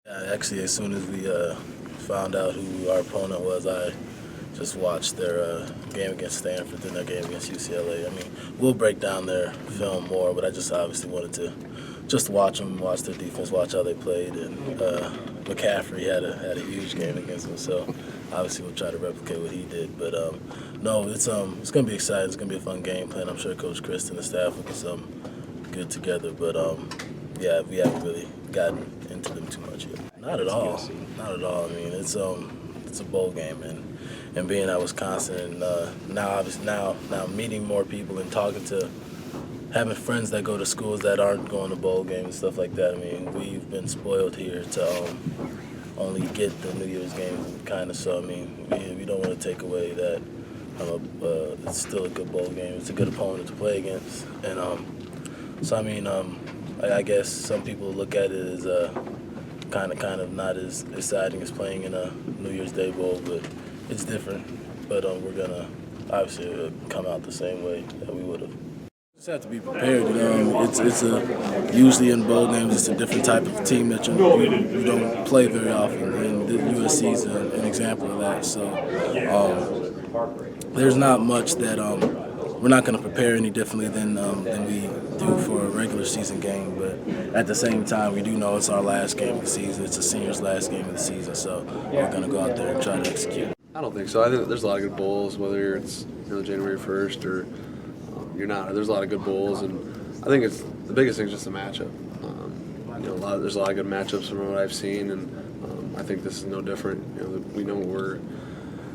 Actually, as soon as we found out who our opponent was, I just watched their game against Stanford, then their game against UCLA. I mean, we'll break down their film more, but I just obviously wanted to just watch them, watch their defense, watch how they played. And McCaffrey had a huge game against them, so obviously we'll try to replicate what he did. But no, it's going to be exciting. It's going to be a fun game plan. I'm sure Coach Chris and the staff will get something good together. But yeah, we haven't really gotten into them too much yet. Not at all. Not at all. I mean, it's a bowl game, and being at Wisconsin, and now meeting more people and talking to, having friends that go to schools that aren't going to bowl games and stuff like that. I mean, we've been spoiled here to only get the New Year's games, kind of. So I mean, we don't want to take away that. It's still a good bowl game. It's a good opponent to play against, and so I mean, I guess some people look at it as kind of not as exciting as playing in a New Year's Day bowl, but it's different. But we're gonna obviously come out the same way that we would have. Just have to be prepared. It's usually in bowl games it's a different type of team that you don't play very often, and the USC is an example of that. So there's not much that we're not going to prepare any differently than we do for a regular season game. But at the same time, we do know it's our last game of the season. It's a senior's last game of the season, so we're going to go out there and try to execute. I don't think so. I think there's a lot of good bowls, whether it's January 1st or you're not. There's a lot of good bowls, and I think it's the biggest thing is just the matchup. There's a lot of good matchups from what I've seen, and I think this is no different. We know what we're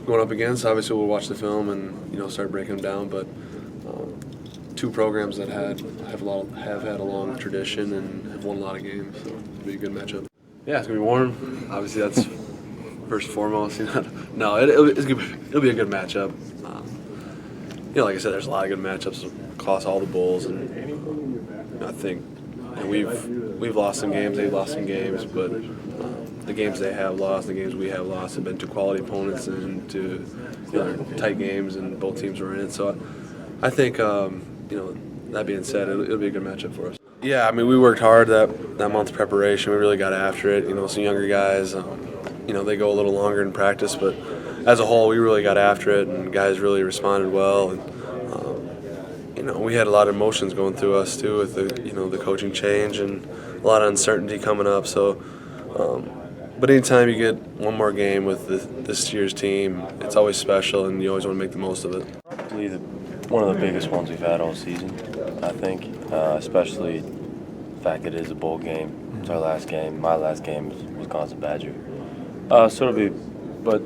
going up against. Obviously, we'll watch the film and start breaking them down. But two programs that have had a long tradition and have won a lot of games, so it'll be a good matchup. Yeah, it's gonna be warm. Obviously, that's first and foremost. No, it'll be a good matchup. Like I said, there's a lot of good matchups across all the bowls, and I think we've lost some games, they've lost some games, but the games they have lost, the games we have lost, have been to quality opponents and to tight games, and both teams were in it. So I think that being said, it'll be a good matchup for us. Yeah, I mean, we worked hard that month of preparation. We really got after it. Some younger guys, they go a little longer in practice, but as a whole, we really got after it, and guys really responded well. And we had a lot of emotions going through us too, with the coaching change and a lot of uncertainty coming up. So, but anytime you get one more game with this year's team, it's always special, and you always want to make the most of it. Probably one of the biggest ones we've had all season, I think, especially the fact that it is a bowl game. It's our last game. My last game is Wisconsin Badger. So it'll be, but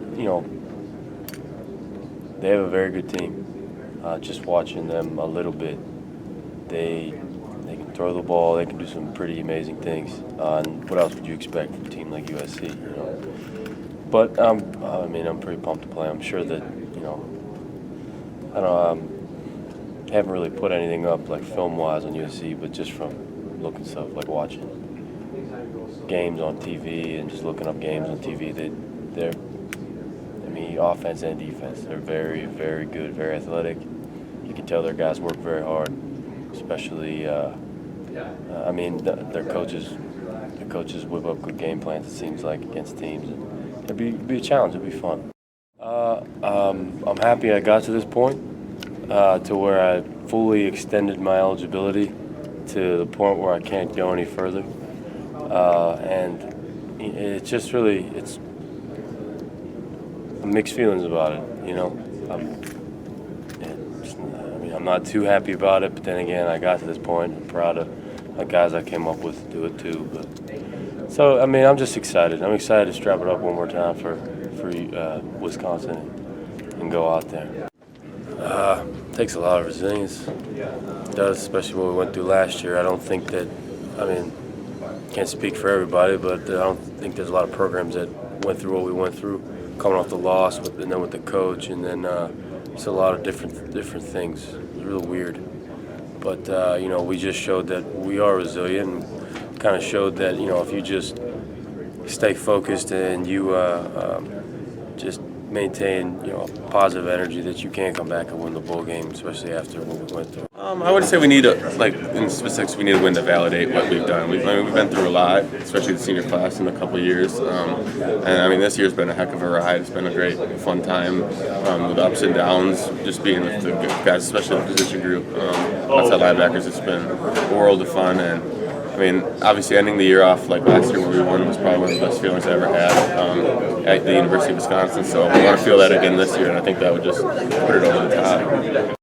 they have a very good team. Just watching them a little bit, they can throw the ball. They can do some pretty amazing things. And what else would you expect from a team like USC? But I'm pretty pumped to play. I'm sure that I haven't really put anything up like film-wise on USC, but just from looking stuff like watching games on TV and just looking up games on TV, they're offense and defense. They're very, very good, very athletic. You can tell their guys work very hard, especially. Their coaches whip up good game plans. It seems like against teams, and it'd be a challenge. It'd be fun. I'm happy I got to this point, to where I fully extended my eligibility to the point where I can't go any further, and it's just really mixed feelings about it, I'm not too happy about it, but then again, I got to this point. I'm proud of the guys I came up with to do it too. So I'm just excited. I'm excited to strap it up one more time for Wisconsin and go out there. Takes a lot of resilience. It does, especially what we went through last year. I don't think that, can't speak for everybody, but I don't think there's a lot of programs that went through what we went through, coming off the loss, and then with the coach, and then it's a lot of different things. It was real weird, but we just showed that we are resilient, and kind of showed that if you just stay focused and you just maintain positive energy, that you can come back and win the bowl game, especially after what we went through. I would say we need in specifics, we need a win to validate what we've done. We've been through a lot, especially the senior class in a couple of years. And I mean, this year's been a heck of a ride. It's been a great, fun time with ups and downs, just being with the guys, especially the position group. Outside linebackers, it's been a world of fun. And I mean, obviously ending the year off like last year where we won was probably one of the best feelings I ever had at the University of Wisconsin. So we want to feel that again this year, and I think that would just put it over the top.